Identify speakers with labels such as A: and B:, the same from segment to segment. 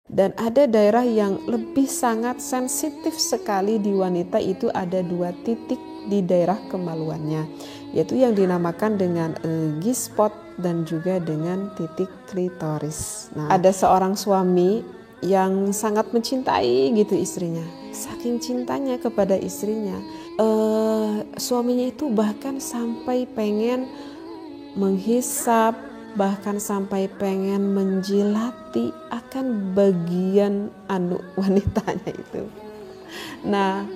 A: Dan ada daerah yang lebih sangat sensitif sekali di wanita, itu ada 2 titik di daerah kemaluannya, yaitu yang dinamakan dengan G-spot dan juga dengan titik klitoris. Nah, ada seorang suami yang sangat mencintai gitu istrinya. Saking cintanya kepada istrinya, suaminya itu bahkan sampai pengen menghisap, bahkan sampai pengen menjilati akan bagian wanitanya itu. Nah,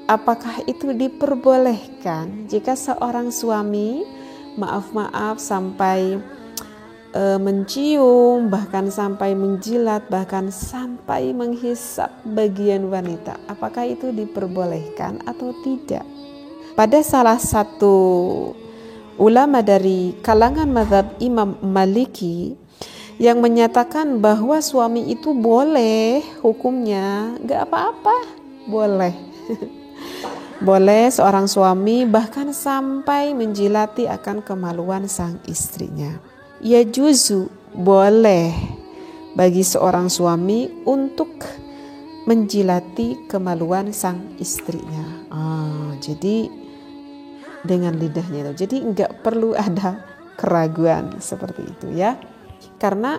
A: apakah itu diperbolehkan jika seorang suami maaf sampai mencium, bahkan sampai menjilat, bahkan sampai menghisap bagian wanita? Apakah itu diperbolehkan atau tidak? Pada salah satu ulama dari kalangan mazhab Imam Maliki yang menyatakan bahwa suami itu boleh, hukumnya gak apa-apa, boleh. Boleh seorang suami bahkan sampai menjilati akan kemaluan sang istrinya. Ya juzu, boleh bagi seorang suami untuk menjilati kemaluan sang istrinya. Jadi dengan lidahnya itu. Jadi enggak perlu ada keraguan seperti itu ya. Karena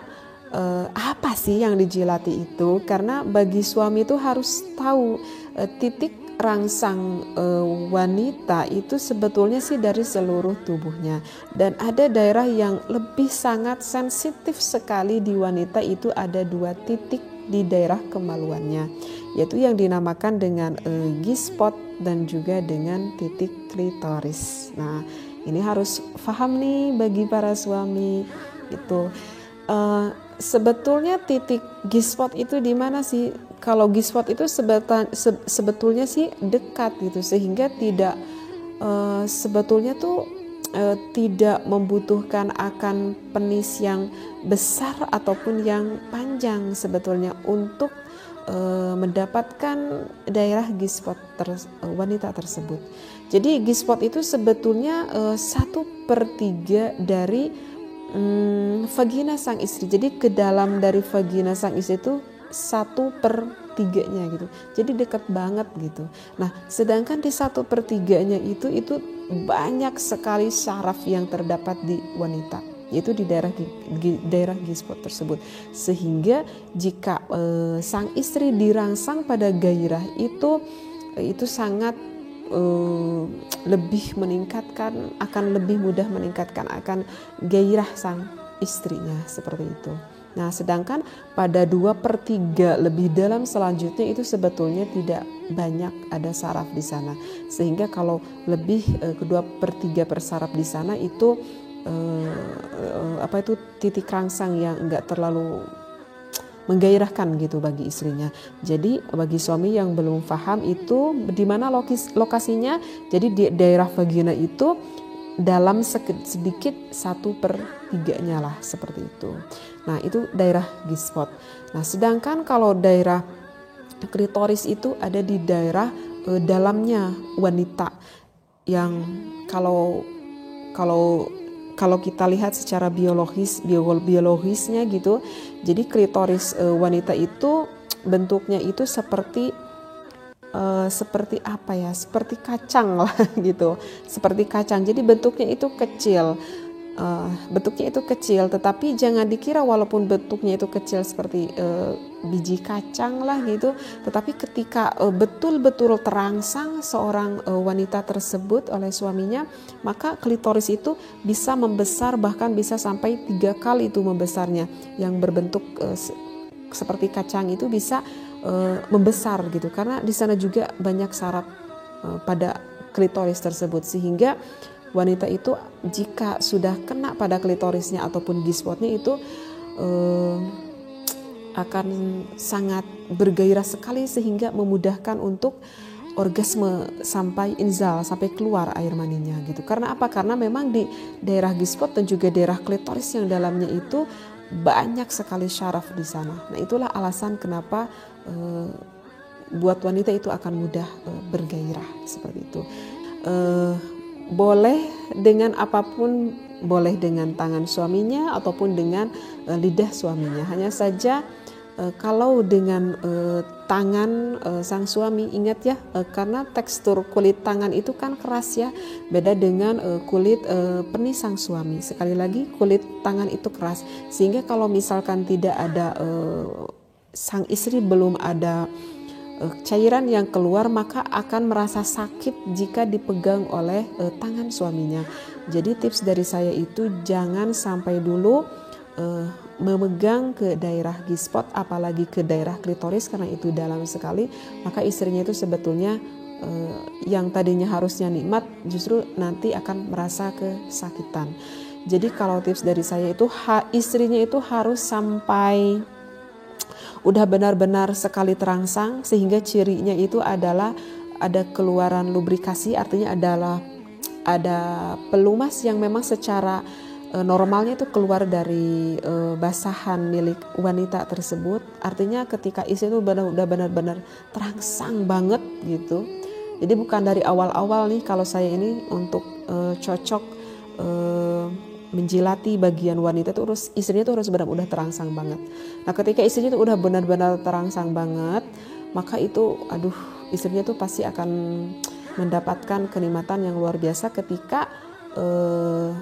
A: apa sih yang dijilati itu? Karena bagi suami itu harus tahu titik rangsang wanita itu sebetulnya sih dari seluruh tubuhnya. Dan ada daerah yang lebih sangat sensitif sekali di wanita, itu ada 2 titik di daerah kemaluannya, yaitu yang dinamakan dengan G-spot dan juga dengan titik klitoris. Nah, ini harus paham nih bagi para suami itu. Sebetulnya titik G-spot itu di mana sih? Kalau G-spot itu sebetulnya sih dekat gitu, sehingga tidak sebetulnya tuh tidak membutuhkan akan penis yang besar ataupun yang panjang sebetulnya untuk mendapatkan daerah G-spot wanita tersebut. Jadi G-spot itu sebetulnya 1/3 dari vagina sang istri. Jadi ke dalam dari vagina sang istri itu 1/3-nya gitu. Jadi dekat banget gitu. Nah, sedangkan di 1/3-nya itu banyak sekali syaraf yang terdapat di wanita, yaitu di daerah G-spot tersebut. Sehingga jika sang istri dirangsang pada gairah itu sangat lebih meningkatkan, akan lebih mudah meningkatkan akan gairah sang istrinya seperti itu. Nah, sedangkan pada 2/3 lebih dalam selanjutnya itu sebetulnya tidak banyak ada saraf di sana. Sehingga kalau lebih ke 2/3 persaraf di sana itu titik rangsang yang enggak terlalu menggairahkan gitu bagi istrinya. Jadi bagi suami yang belum paham itu di mana lokasinya, jadi di daerah vagina itu dalam sedikit 1/3-nya lah seperti itu. Nah, itu daerah G-spot. Nah, sedangkan kalau daerah klitoris itu ada di daerah dalamnya wanita, yang kalau kita lihat secara biologisnya gitu, jadi klitoris wanita itu bentuknya itu seperti apa ya, seperti kacang lah gitu, seperti kacang. Jadi bentuknya itu kecil, tetapi jangan dikira walaupun bentuknya itu kecil seperti biji kacang lah gitu, tetapi ketika betul-betul terangsang seorang wanita tersebut oleh suaminya, maka klitoris itu bisa membesar, bahkan bisa sampai 3 kali itu membesarnya. Yang berbentuk seperti kacang itu bisa membesar gitu, karena di sana juga banyak saraf pada klitoris tersebut, sehingga wanita itu jika sudah kena pada klitorisnya ataupun G-spotnya itu akan sangat bergairah sekali, sehingga memudahkan untuk orgasme sampai inzal, sampai keluar air maninya gitu. Karena apa? Karena memang di daerah G-spot dan juga daerah klitoris yang dalamnya itu banyak sekali syaraf di sana. Nah, itulah alasan kenapa buat wanita itu akan mudah bergairah seperti itu. Boleh dengan apapun, boleh dengan tangan suaminya ataupun dengan lidah suaminya. Hanya saja Kalau dengan tangan sang suami, ingat ya, karena tekstur kulit tangan itu kan keras ya, beda dengan kulit penis sang suami. Sekali lagi, kulit tangan itu keras, sehingga kalau misalkan tidak ada sang istri belum ada cairan yang keluar, maka akan merasa sakit jika dipegang oleh tangan suaminya. Jadi tips dari saya itu jangan sampai dulu memegang ke daerah G-spot, apalagi ke daerah klitoris, karena itu dalam sekali. Maka istrinya itu sebetulnya yang tadinya harusnya nikmat justru nanti akan merasa kesakitan. Jadi kalau tips dari saya itu istrinya itu harus sampai udah benar-benar sekali terangsang, sehingga cirinya itu adalah ada keluaran lubrikasi, artinya adalah ada pelumas yang memang secara normalnya itu keluar dari basahan milik wanita tersebut. Artinya ketika istri itu udah benar-benar terangsang banget gitu. Jadi bukan dari awal-awal nih, kalau saya ini untuk cocok menjilati bagian wanita itu istrinya itu harus benar-benar terangsang banget. Nah ketika istrinya itu udah benar-benar terangsang banget, maka itu istrinya itu pasti akan mendapatkan kenikmatan yang luar biasa ketika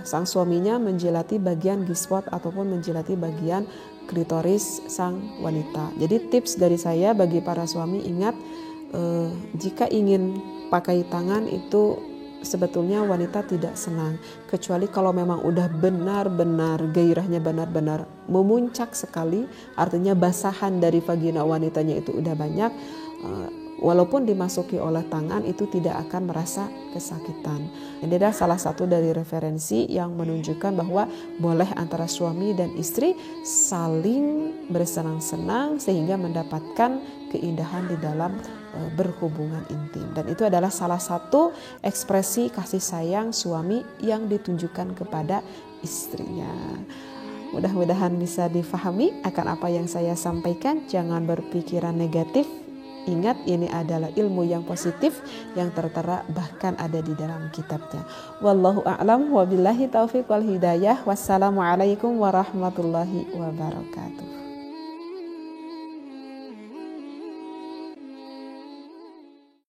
A: sang suaminya menjilati bagian G-spot ataupun menjilati bagian klitoris sang wanita. Jadi tips dari saya bagi para suami, ingat, jika ingin pakai tangan itu sebetulnya wanita tidak senang, kecuali kalau memang udah benar-benar gairahnya benar-benar memuncak sekali, artinya basahan dari vagina wanitanya itu udah banyak, walaupun dimasuki oleh tangan itu tidak akan merasa kesakitan. Ini adalah salah satu dari referensi yang menunjukkan bahwa boleh antara suami dan istri saling bersenang-senang sehingga mendapatkan keindahan di dalam berhubungan intim. Dan itu adalah salah satu ekspresi kasih sayang suami yang ditunjukkan kepada istrinya. Mudah-mudahan bisa difahami akan apa yang saya sampaikan. Jangan berpikiran negatif. Ingat, ini adalah ilmu yang positif yang tertera bahkan ada di dalam kitabnya. Wallahu a'lam wa billahi taufiq wal hidayah. Wassalamualaikum warahmatullahi wabarakatuh.